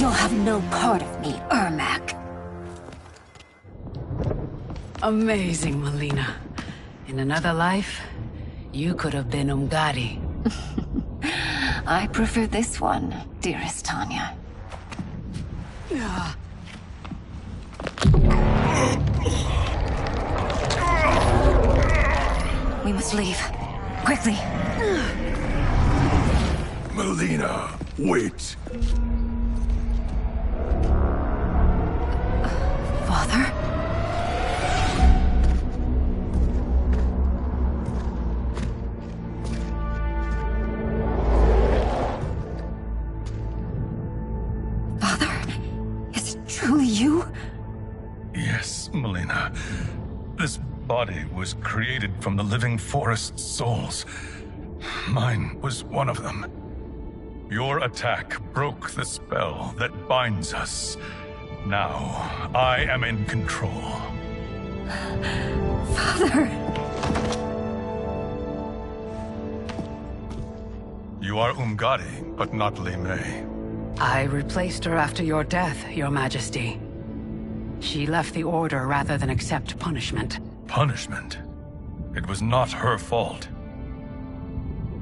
You'll have no part of me, Ermac. Amazing, Melina. In another life, you could have been Umgadi. I prefer this one, dearest Tanya. We must leave. Quickly. Melina, wait. Father? Father? Is it truly you? Yes, Melina. This body was created from the living forest's souls. Mine was one of them. Your attack broke the spell that binds us. Now, I am in control. Father! You are Umgadi, but not Li Mei. I replaced her after your death, Your Majesty. She left the Order rather than accept punishment. Punishment? It was not her fault.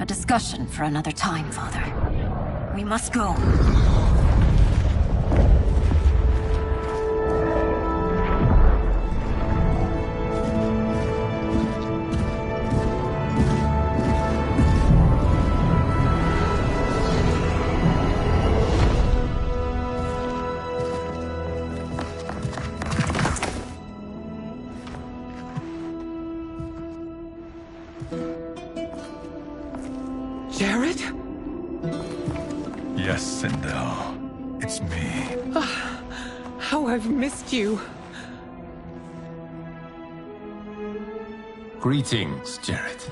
A discussion for another time, Father. We must go. Jared? Yes, Sindel. It's me. How I've missed you. Greetings, Jared.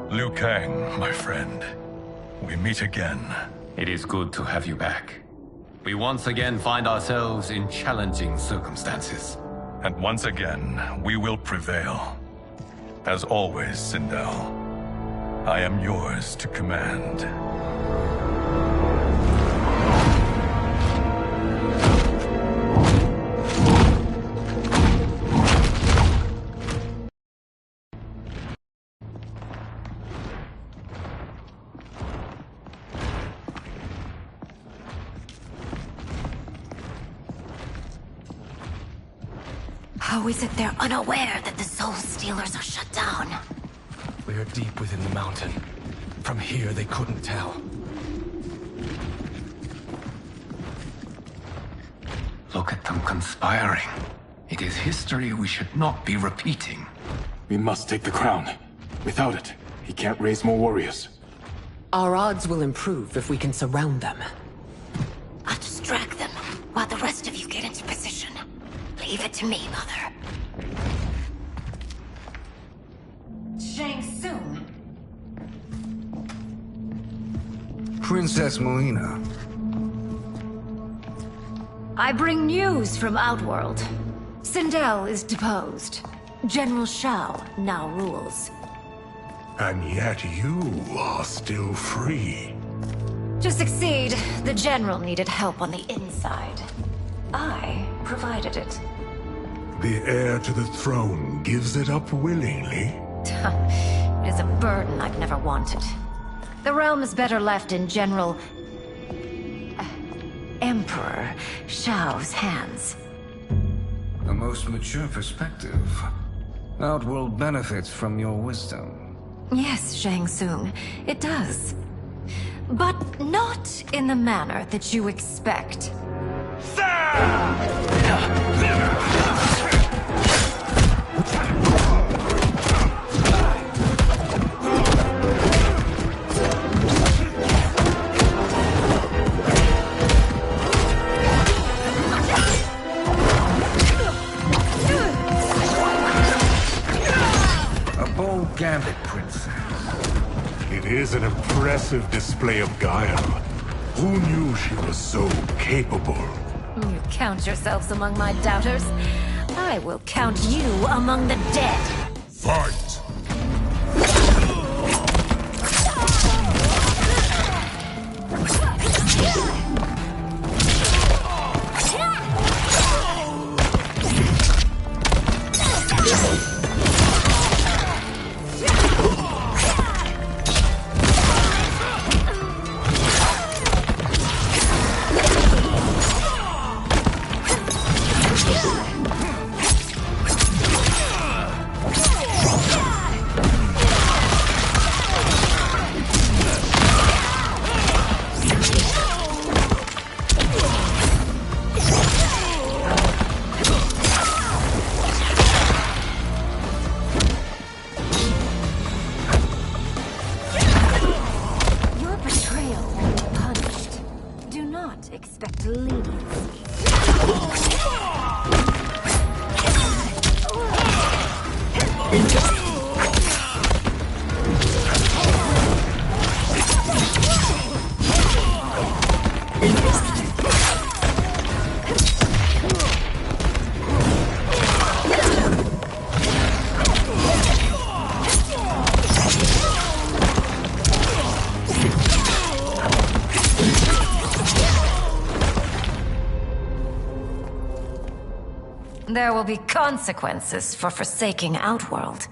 Liu Kang, my friend. We meet again. It is good to have you back. We once again find ourselves in challenging circumstances. And once again, we will prevail. As always, Sindel, I am yours to command. How is it they're unaware that the Soul Stealers are shut down? We are deep within the mountain. From here, they couldn't tell. Look at them conspiring. It is history we should not be repeating. We must take the crown. Without it, he can't raise more warriors. Our odds will improve if we can surround them. I'll distract them while the rest of you get into position. Leave it to me, Mother. Shang Tsung. Princess Melina. I bring news from Outworld. Sindel is deposed. General Shao now rules. And yet you are still free. To succeed, the General needed help on the inside. I provided it. The heir to the throne gives it up willingly. It is a burden I've never wanted. The realm is better left in General... Emperor Shao's hands. A most mature perspective. Outworld benefits from your wisdom. Yes, Shang Tsung, it does. But not in the manner that you expect. A bold gambit, princess. It is an impressive display of guile. Who knew she was so capable? You count yourselves among my doubters. I will count you among the dead. Fight! Yeah! There will be consequences for forsaking Outworld.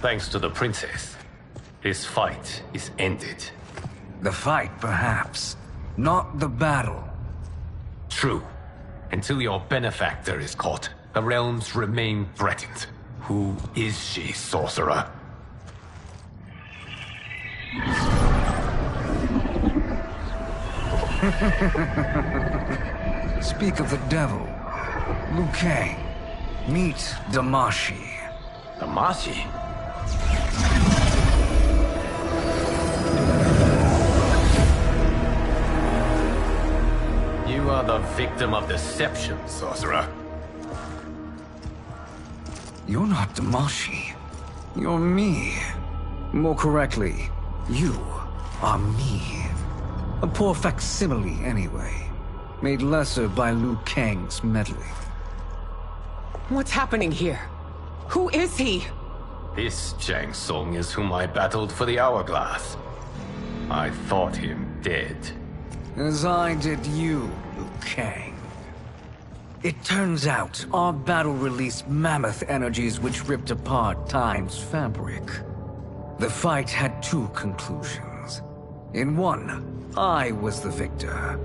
Thanks to the princess, this fight is ended. The fight, perhaps. Not the battle. True. Until your benefactor is caught, the realms remain threatened. Who is she, sorcerer? Speak of the devil. Liu Kang. Meet Damashi. Damashi? You are the victim of deception, sorcerer. You're not Damashi. You're me. More correctly, you are me. A poor facsimile, anyway. Made lesser by Liu Kang's meddling. What's happening here? Who is he? This Shang Tsung is whom I battled for the Hourglass. I thought him dead. As I did you, Liu Kang. It turns out our battle released mammoth energies which ripped apart time's fabric. The fight had two conclusions. In one, I was the victor.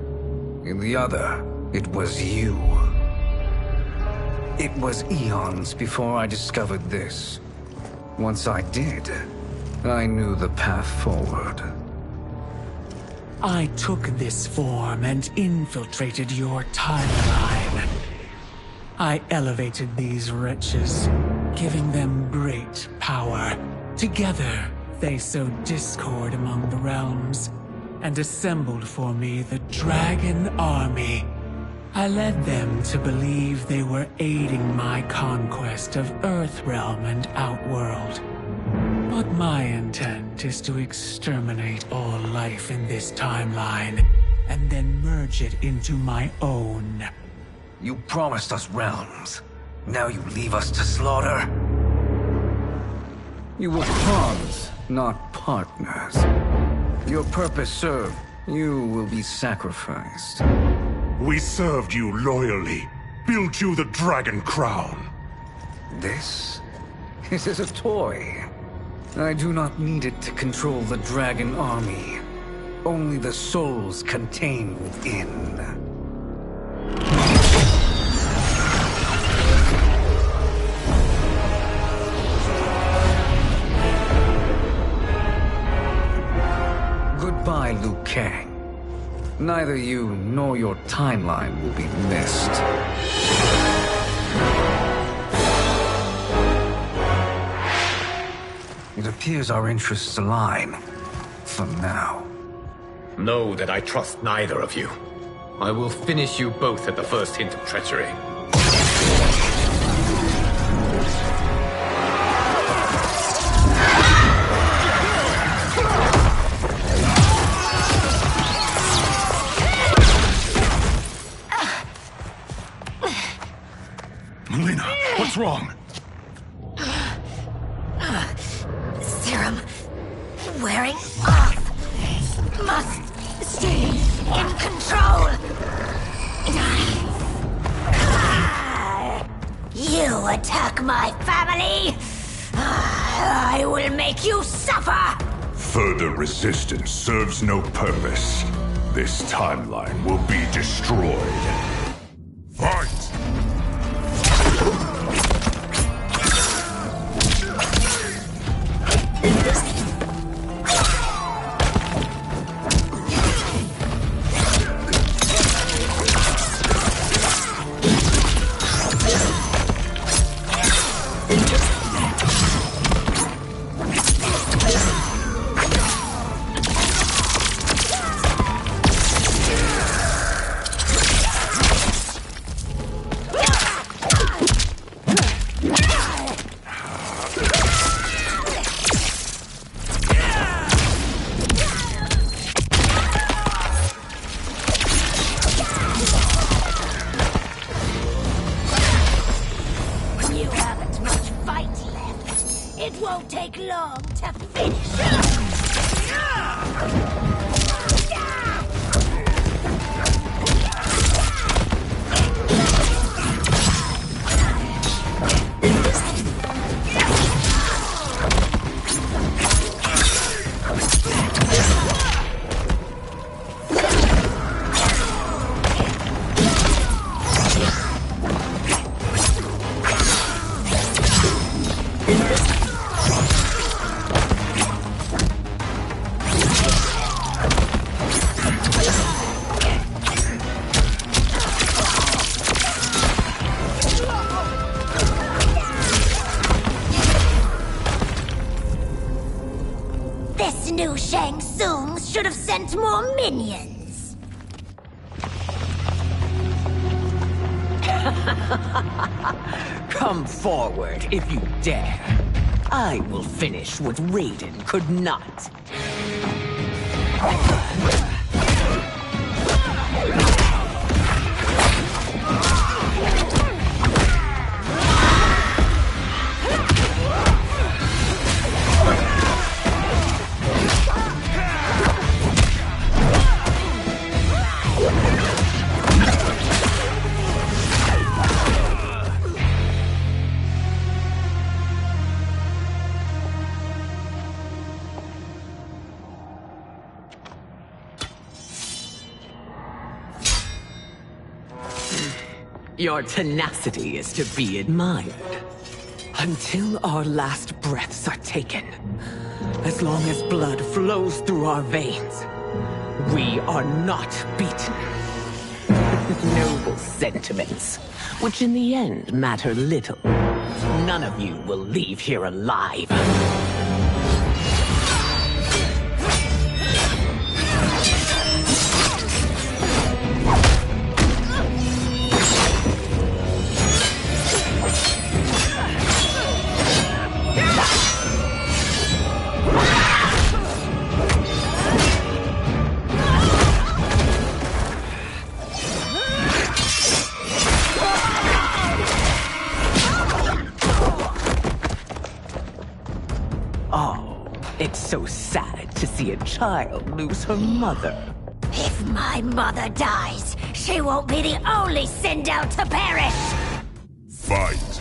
In the other, it was you. It was eons before I discovered this. Once I did, I knew the path forward. I took this form and infiltrated your timeline. I elevated these wretches, giving them great power. Together, they sowed discord among the realms, and assembled for me the Dragon Army. I led them to believe they were aiding my conquest of Earthrealm and Outworld. But my intent is to exterminate all life in this timeline, and then merge it into my own. You promised us realms. Now you leave us to slaughter? You were pawns, not partners. Your purpose served, you will be sacrificed. We served you loyally, built you the Dragon Crown. This is a toy. I do not need it to control the Dragon Army. Only the souls contained within. Goodbye, Liu Kang. Neither you nor your timeline will be missed. It appears our interests align. For now. Know that I trust neither of you. I will finish you both at the first hint of treachery. Melina, what's wrong? Serum wearing off. Must stay in control. You attack my family. I will make you suffer. Further resistance serves no purpose. This timeline will be destroyed. Fight! It won't take long to finish. This new Shang Tsung should have sent more minions. Come forward if you dare. I will finish what Raiden could not. Your tenacity is to be admired. Until our last breaths are taken, as long as blood flows through our veins, we are not beaten. Noble sentiments, which in the end matter little. None of you will leave here alive. It's so sad to see a child lose her mother. If my mother dies, she won't be the only Sindel to perish! Fight.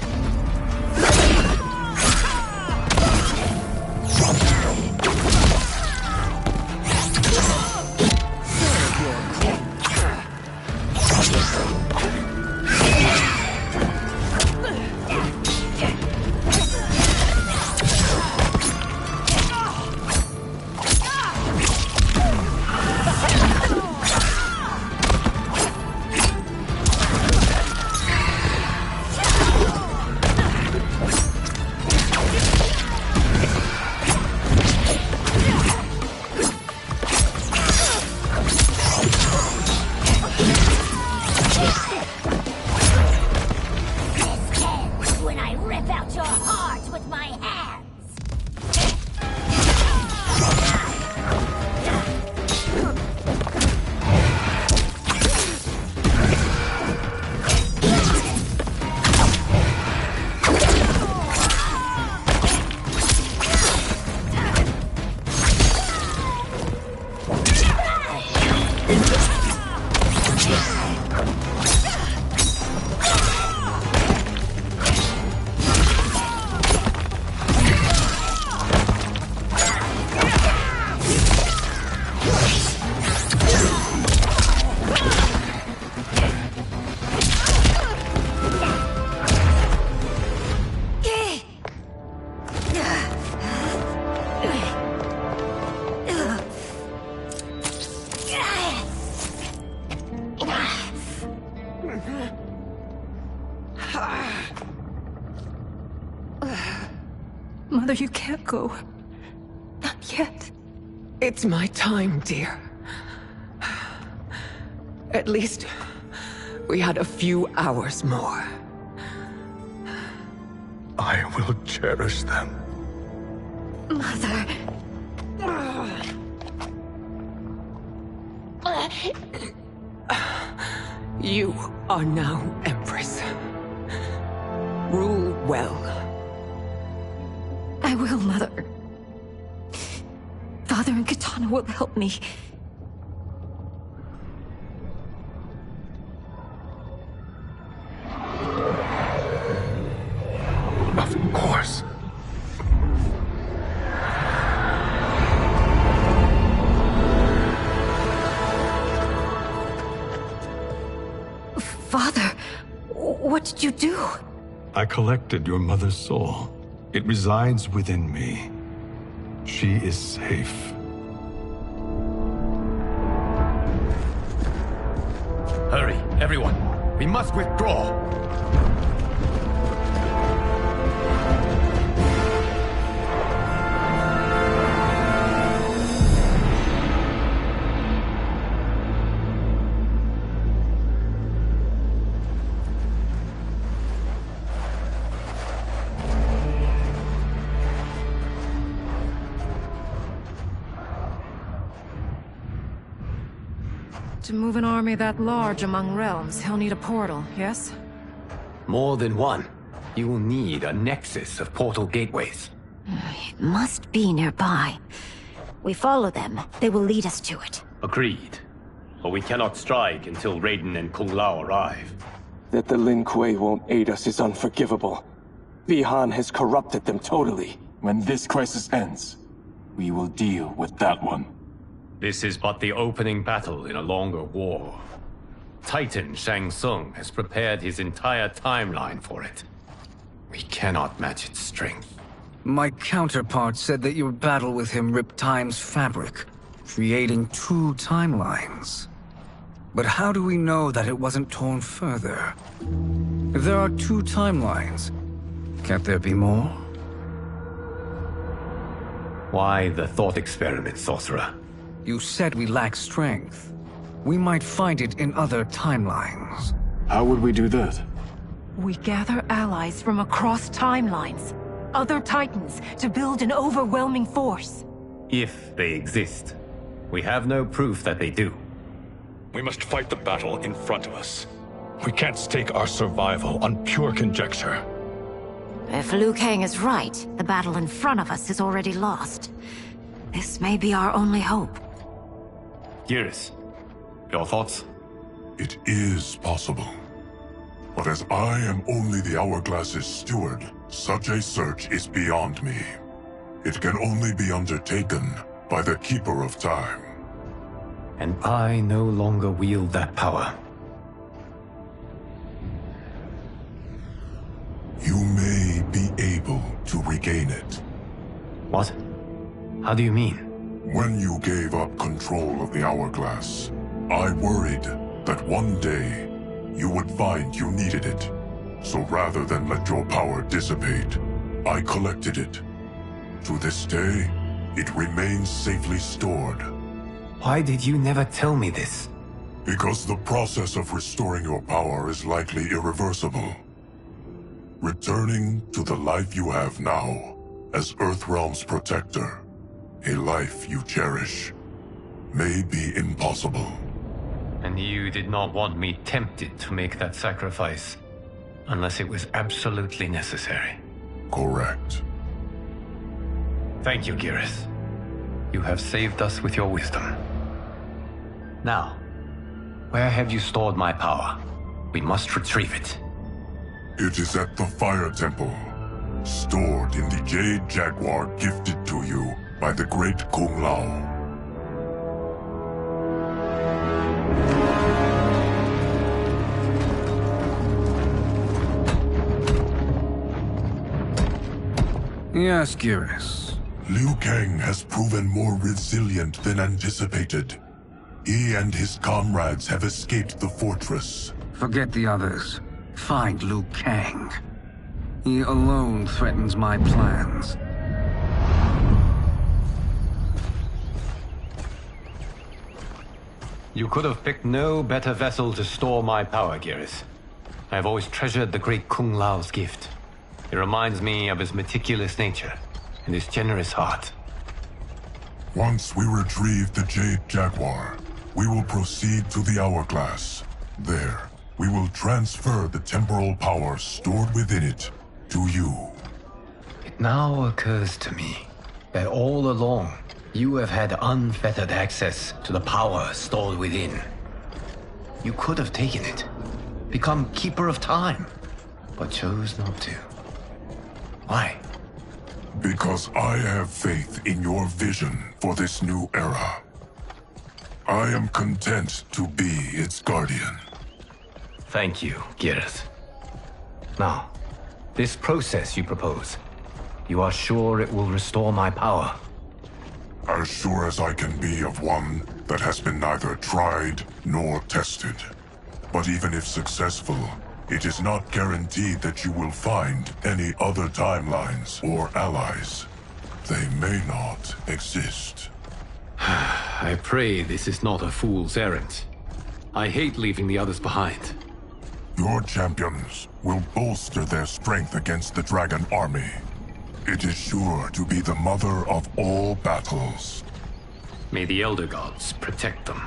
Mother, you can't go. Not yet. It's my time, dear. At least, we had a few hours more. I will cherish them. Mother... You are now Empress. Rule well. I will, Mother. Father and Kitana will help me. Of course. Father, what did you do? I collected your mother's soul. It resides within me. She is safe. Hurry, everyone. We must withdraw. To move an army that large among realms, he'll need a portal, yes? More than one. You will need a nexus of portal gateways. It must be nearby. We follow them, they will lead us to it. Agreed. But we cannot strike until Raiden and Kung Lao arrive. That the Lin Kuei won't aid us is unforgivable. Bi-Han has corrupted them totally. When this crisis ends, we will deal with that one. This is but the opening battle in a longer war. Titan Shang Tsung has prepared his entire timeline for it. We cannot match its strength. My counterpart said that your battle with him ripped time's fabric, creating 2 timelines. But how do we know that it wasn't torn further? If there are 2 timelines, can't there be more? Why the thought experiment, Sorcerer? You said we lack strength. We might find it in other timelines. How would we do that? We gather allies from across timelines, other Titans, to build an overwhelming force. If they exist. We have no proof that they do. We must fight the battle in front of us. We can't stake our survival on pure conjecture. If Liu Kang is right, the battle in front of us is already lost. This may be our only hope. Geras, your thoughts? It is possible. But as I am only the Hourglass's steward, such a search is beyond me. It can only be undertaken by the Keeper of Time. And I no longer wield that power. You may be able to regain it. What? How do you mean? When you gave up control of the Hourglass, I worried that one day you would find you needed it. So rather than let your power dissipate, I collected it. To this day, it remains safely stored. Why did you never tell me this? Because the process of restoring your power is likely irreversible. Returning to the life you have now, as Earthrealm's protector, a life you cherish, may be impossible. And you did not want me tempted to make that sacrifice, unless it was absolutely necessary. Correct. Thank you, Geras. You have saved us with your wisdom. Now, where have you stored my power? We must retrieve it. It is at the Fire Temple, stored in the Jade Jaguar gifted to you by the great Kung Lao. Yes, Geras. Liu Kang has proven more resilient than anticipated. He and his comrades have escaped the fortress. Forget the others. Find Liu Kang. He alone threatens my plans. You could have picked no better vessel to store my power, Geras. I have always treasured the great Kung Lao's gift. It reminds me of his meticulous nature and his generous heart. Once we retrieve the Jade Jaguar, we will proceed to the Hourglass. There, we will transfer the temporal power stored within it to you. It now occurs to me that all along, You have had unfettered access to the power stored within. You could have taken it, become Keeper of Time, but chose not to. Why? Because I have faith in your vision for this new era. I am content to be its guardian. Thank you, Gareth. Now, this process you propose, you are sure it will restore my power? As sure as I can be of one that has been neither tried nor tested. But even if successful, it is not guaranteed that you will find any other timelines or allies. They may not exist. I pray this is not a fool's errand. I hate leaving the others behind. Your champions will bolster their strength against the Dragon Army. It is sure to be the mother of all battles. May the Elder Gods protect them.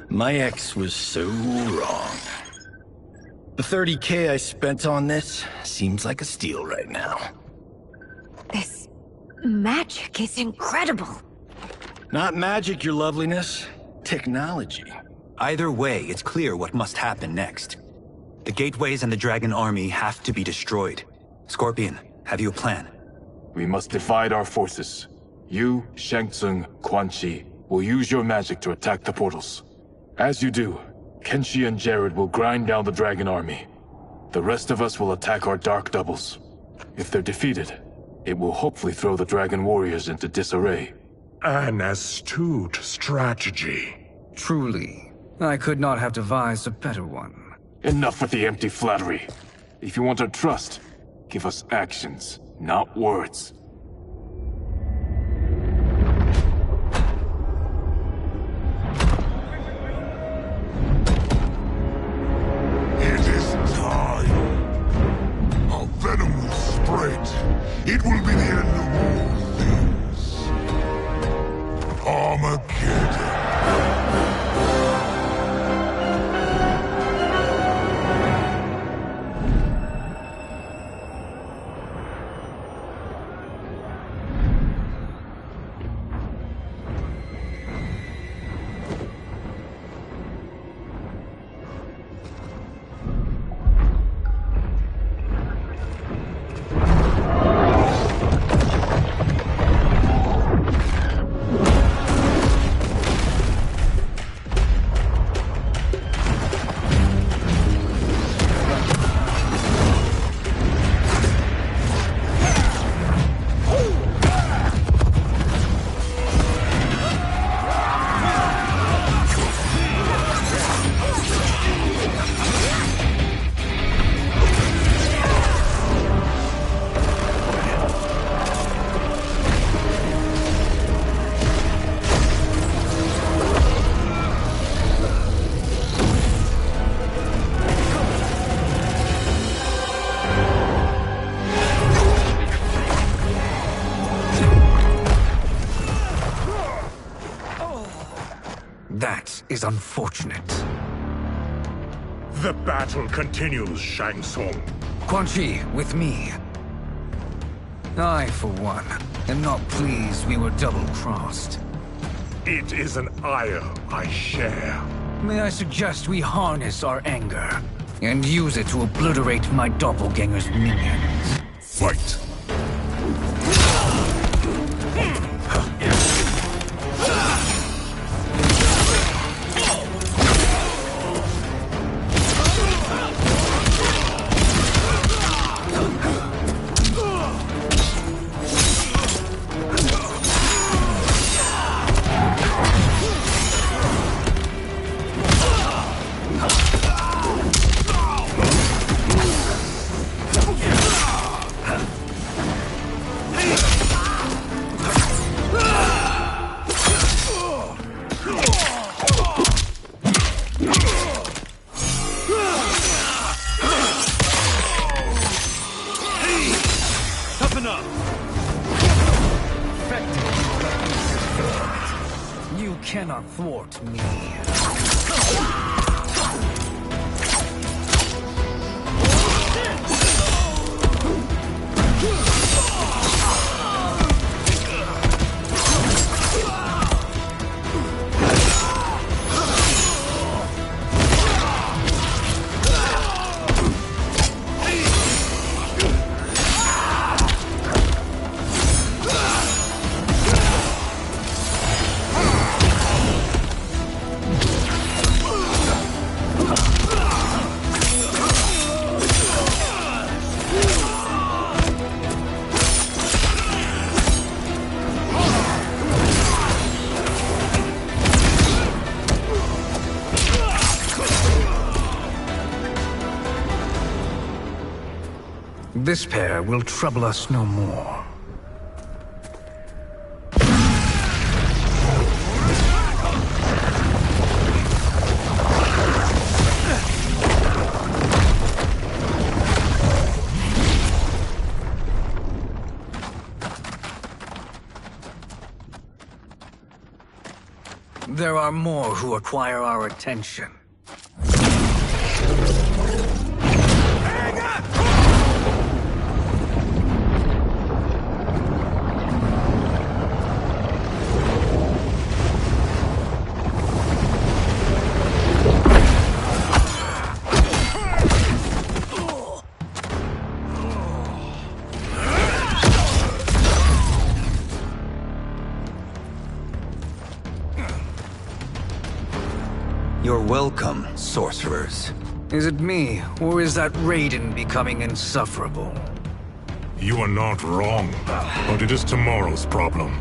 My ex was so wrong. The 30K I spent on this seems like a steal right now. This magic is incredible. Not magic, your loveliness. Technology. Either way, it's clear what must happen next. The gateways and the Dragon Army have to be destroyed. Scorpion, have you a plan? We must divide our forces. You, Shang Tsung, Quan Chi will use your magic to attack the portals. As you do, Kenshi and Jared will grind down the Dragon Army. The rest of us will attack our dark doubles. If they're defeated, it will hopefully throw the Dragon Warriors into disarray. An astute strategy. Truly, I could not have devised a better one. Enough with the empty flattery. If you want our trust, give us actions, not words. It will be the end of all things. Armageddon. That is unfortunate. The battle continues, Shang Tsung. Quan Chi, with me. I, for one, am not pleased we were double-crossed. It is an ire I share. May I suggest we harness our anger and use it to obliterate my doppelganger's minions. Fight! You cannot thwart me. This pair will trouble us no more. There are more who acquire our attention. You're welcome, sorcerers. Is it me, or is that Raiden becoming insufferable? You are not wrong, but it is tomorrow's problem.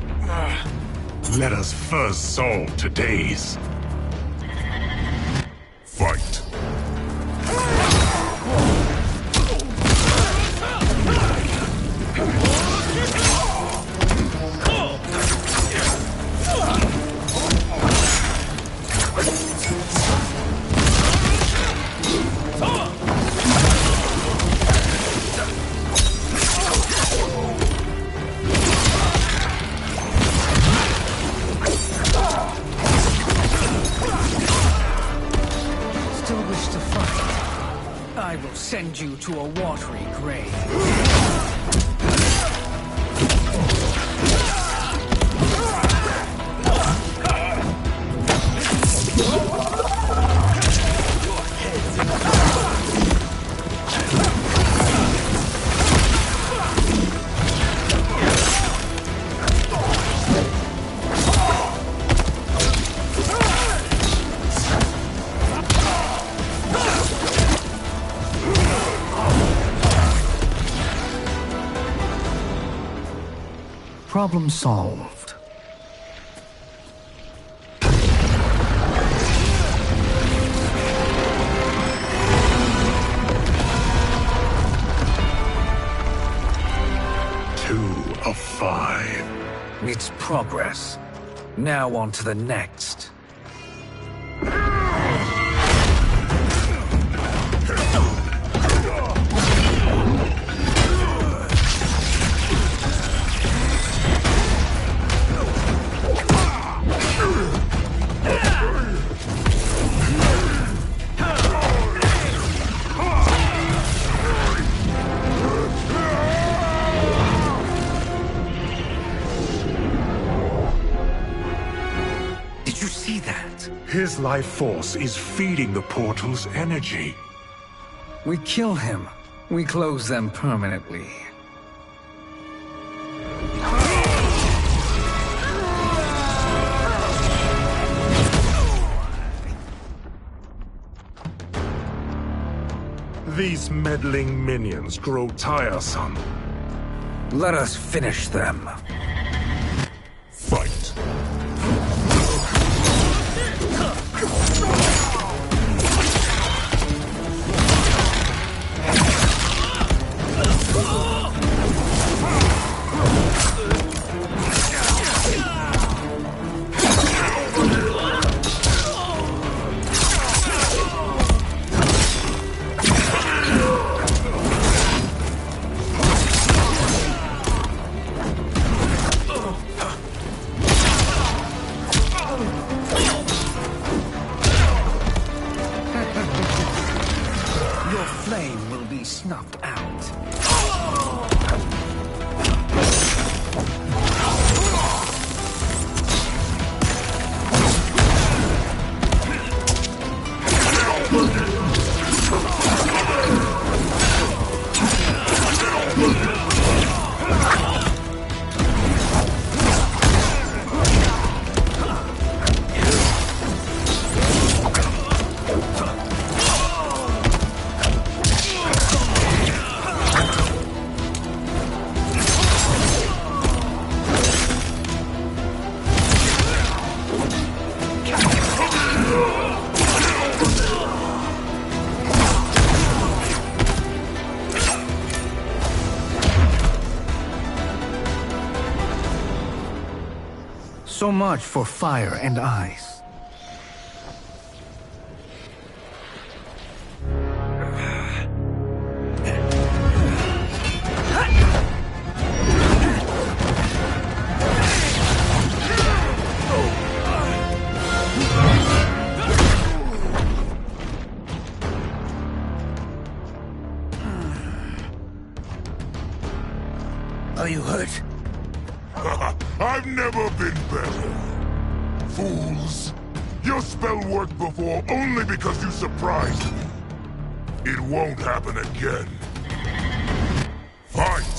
Let us first solve today's. Fight. I will send you to a watery grave. Problem solved. Two of 5. It's progress. Now on to the next. His life force is feeding the portal's energy. We kill him. We close them permanently. These meddling minions grow tiresome. Let us finish them. Fight. Snuffed out. So much for fire and ice. Are you hurt? I've never been better. Fools. Your spell worked before only because you surprised me. It won't happen again. Fight!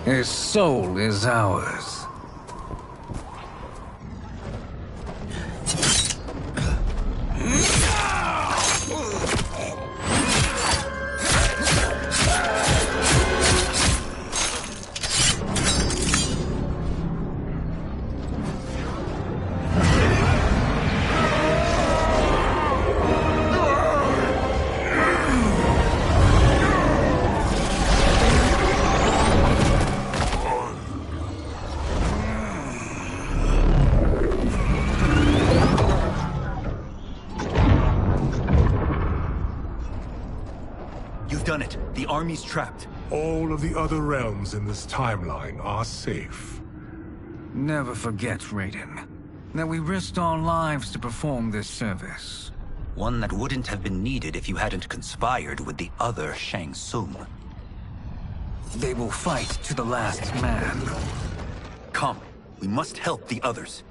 His soul is ours. Done it. The army's trapped. All of the other realms in this timeline are safe. Never forget, Raiden, that we risked our lives to perform this service. One that wouldn't have been needed if you hadn't conspired with the other Shang Tsung. They will fight to the last man. Come, we must help the others.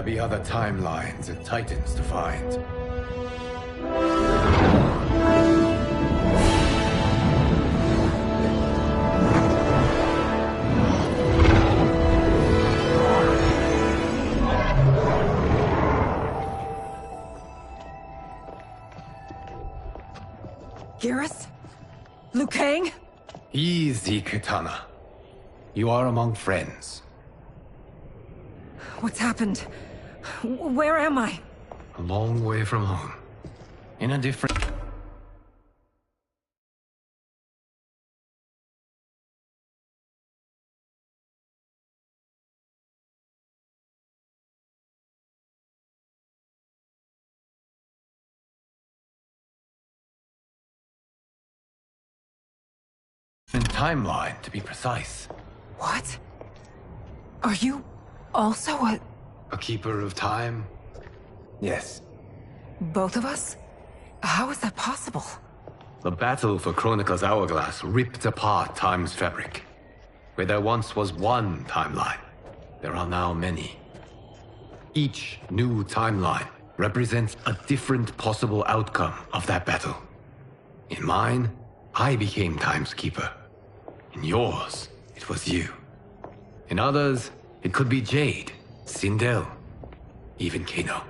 be other timelines and titans to find. Garrus? Liu Kang? Easy, Kitana. You are among friends. What's happened? Where am I? A long way from home. In a different... timeline, to be precise. What? Are you also a keeper of time? Yes. both of us? How is that possible? The battle for Chronica's hourglass ripped apart time's fabric. Where there once was one timeline, there are now many. Each new timeline represents a different possible outcome of that battle. In mine, I became Time's Keeper. In yours, it was you. In others, it could be Jade, Sindel, even Kano.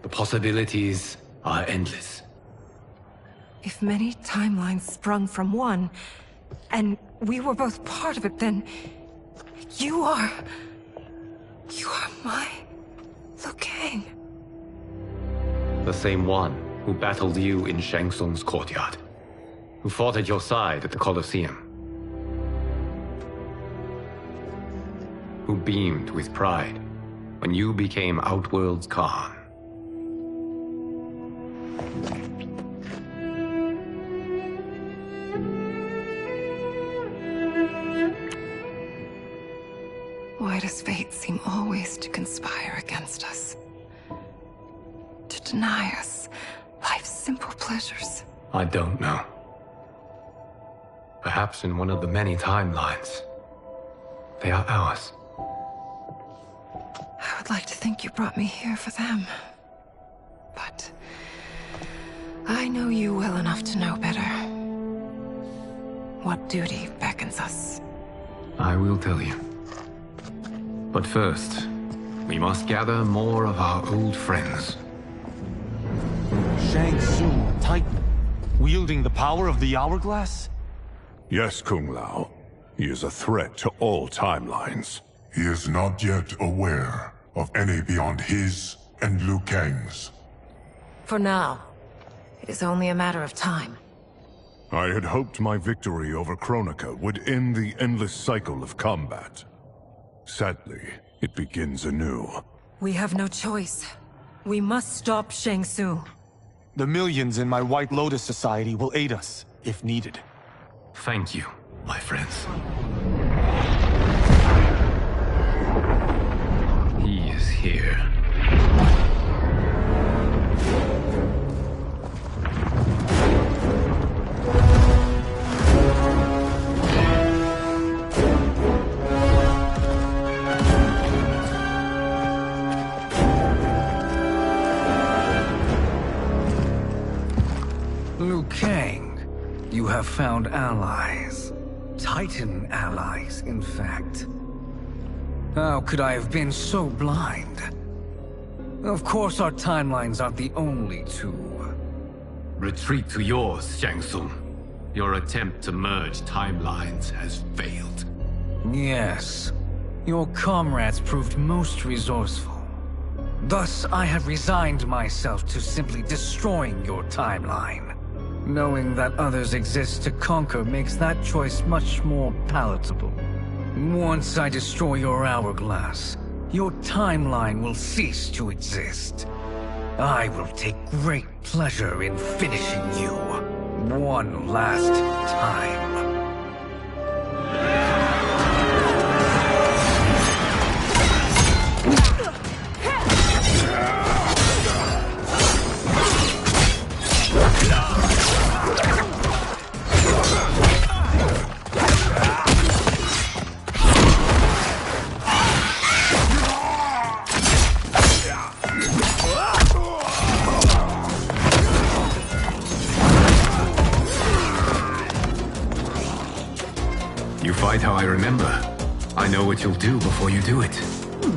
The possibilities are endless. If many timelines sprung from one, and we were both part of it, then you are my Liu Kang. The same one who battled you in Shang Tsung's courtyard, who fought at your side at the Colosseum, who beamed with pride when you became Outworld's Khan. Why does fate seem always to conspire against us? To deny us life's simple pleasures? I don't know. Perhaps in one of the many timelines, they are ours. I would like to think you brought me here for them. But I know you well enough to know better. What duty beckons us? I will tell you. But first, we must gather more of our old friends. Shang Tsung, Titan, wielding the power of the hourglass? Yes, Kung Lao. He is a threat to all timelines. He is not yet aware of any beyond his and Liu Kang's. For now, it is only a matter of time. I had hoped my victory over Kronika would end the endless cycle of combat. Sadly, it begins anew. We have no choice. We must stop Shang Tsung. The millions in my White Lotus Society will aid us, if needed. Thank you, my friends. He is here. Liu Kang, you have found allies. Titan allies, in fact. How could I have been so blind? Of course our timelines aren't the only two. Retreat to yours, Shang Tsung. Your attempt to merge timelines has failed. Yes. Your comrades proved most resourceful. Thus, I have resigned myself to simply destroying your timeline. Knowing that others exist to conquer makes that choice much more palatable. Once I destroy your hourglass, your timeline will cease to exist. I will take great pleasure in finishing you one last time. quite how I remember. I know what you'll do before you do it.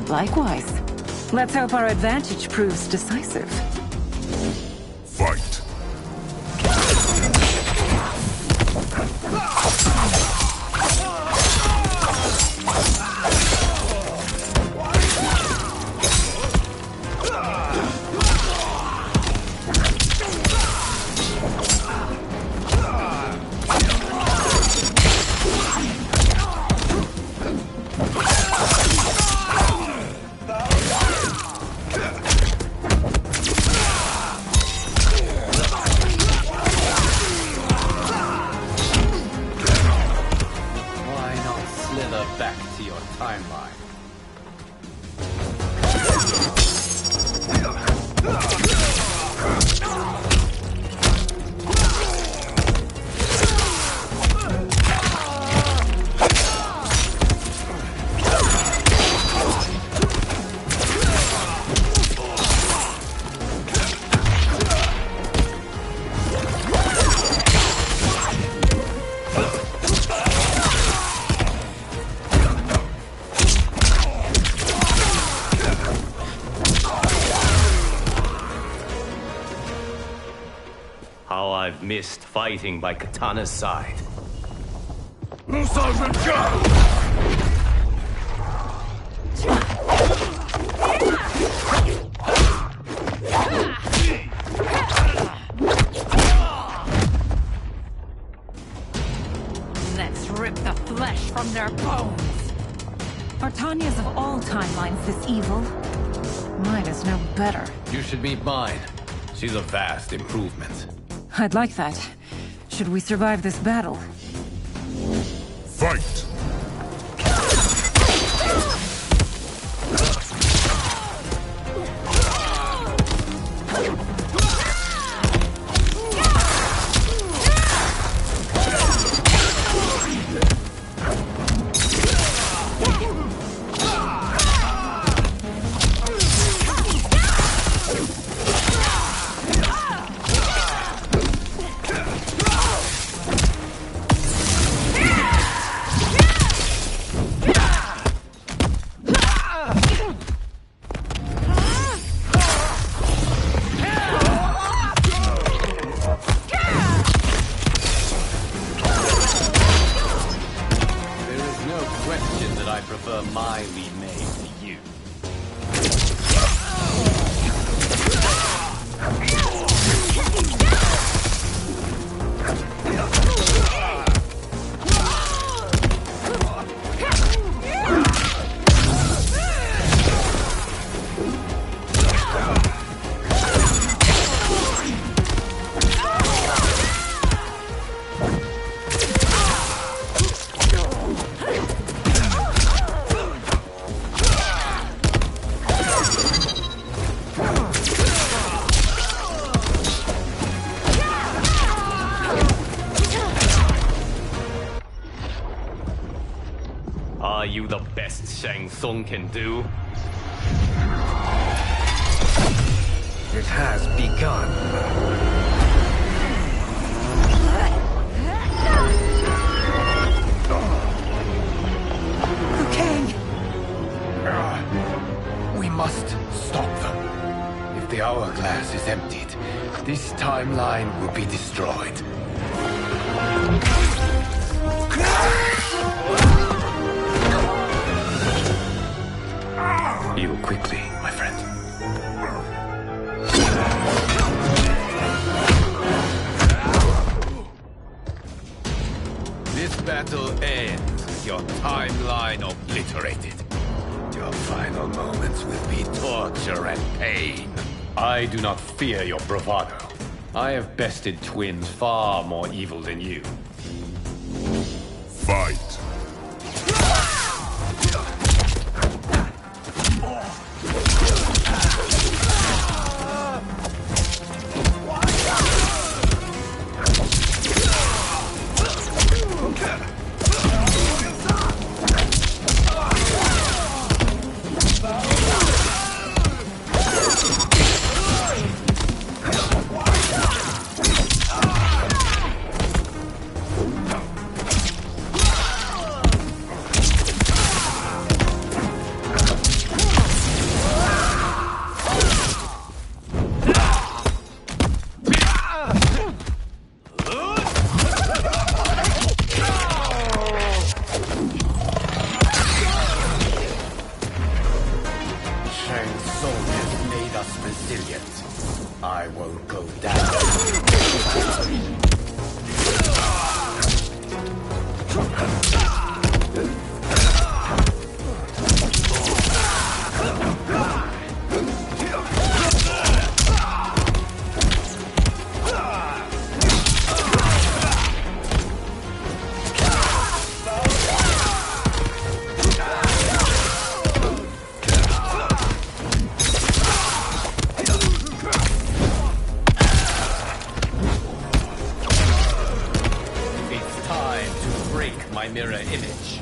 Likewise. Let's hope our advantage proves decisive. Fight. How I've missed fighting by Katana's side. Let's rip the flesh from their bones. Are Tanya's of all timelines this evil? Mine is no better. You should meet mine. She's a vast improvement. I'd like that. Should we survive this battle? Fight! Are you the best Shang Tsung can do? It has begun. We must stop them. If the hourglass is emptied, this timeline will be destroyed. Heal quickly, my friend. This battle ends with your timeline obliterated. Your final moments will be torture and pain. I do not fear your bravado. I have bested twins far more evil than you. Fight! I will go down. Mirror image.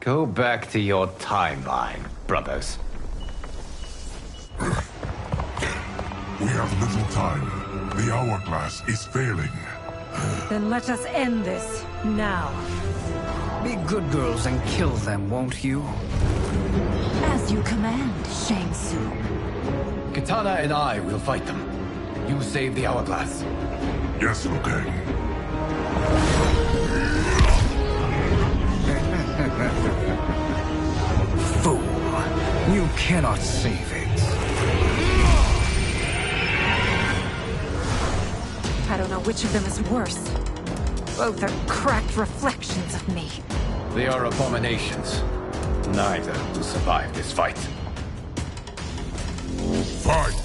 Go back to your timeline, brothers. We have little time. The hourglass is failing. Then let us end this, now. Be good girls and kill them, won't you? As you command, Shang Tsung. Katana and I will fight them. You save the hourglass. Yes, Liu Kang. Fool. You cannot save it. I don't know which of them is worse. Both are cracked reflections of me. They are abominations. Neither will survive this fight. Fight!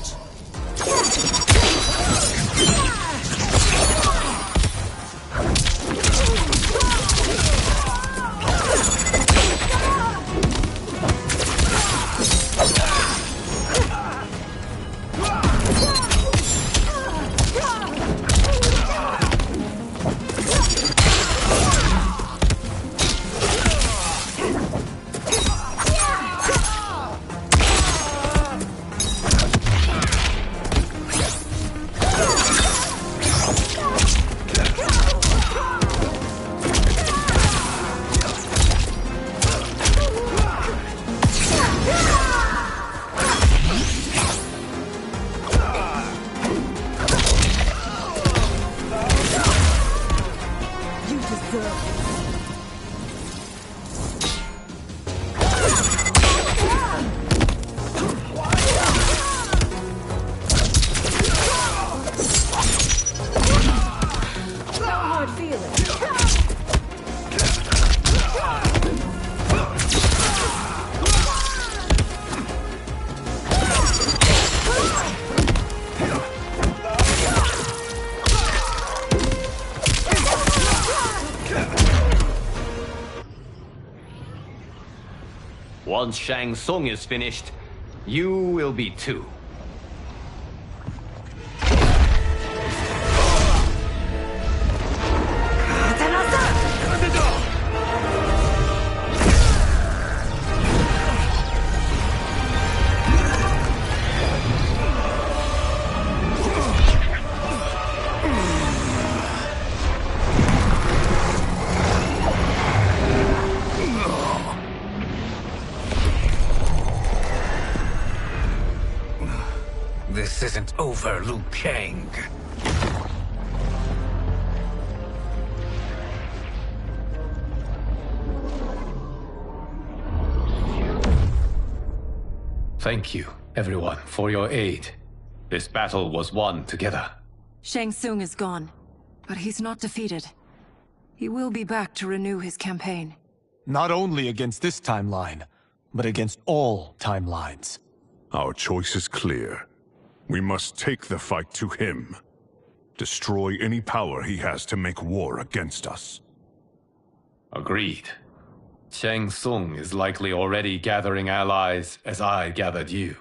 Once Shang Tsung is finished, you will be too. This isn't over, Liu Kang. Thank you, everyone, for your aid. This battle was won together. Shang Tsung is gone, but he's not defeated. He will be back to renew his campaign. Not only against this timeline, but against all timelines. Our choice is clear. We must take the fight to him. Destroy any power he has to make war against us. Agreed. Shang Tsung is likely already gathering allies as I gathered you.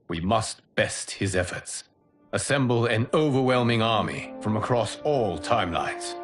We must best his efforts. Assemble an overwhelming army from across all timelines.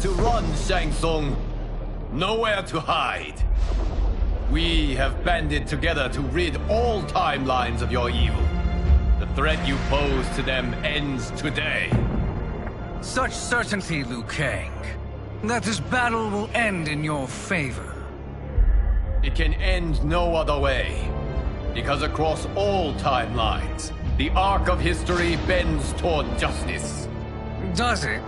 To run, Shang Tsung. Nowhere to hide. We have banded together to rid all timelines of your evil. The threat you pose to them ends today. Such certainty, Liu Kang, that this battle will end in your favor. It can end no other way. Because across all timelines, the arc of history bends toward justice. Does it?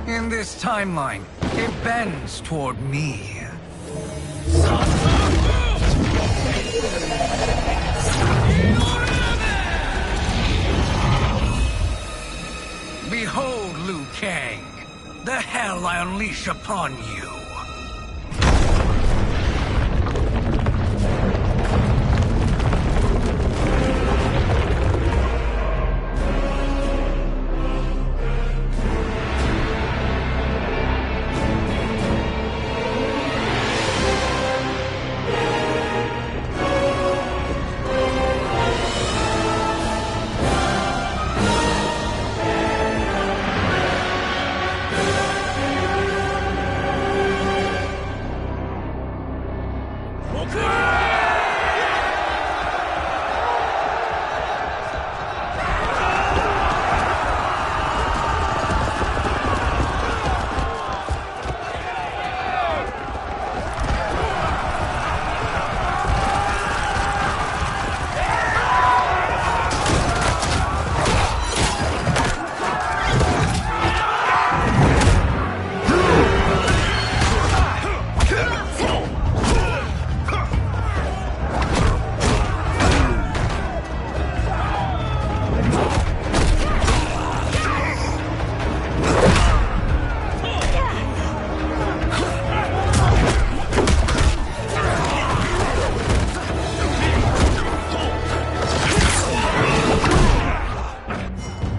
In this timeline, it bends toward me. Behold, Liu Kang, the hell I unleash upon you.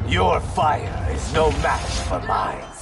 Your fire is no match for mine.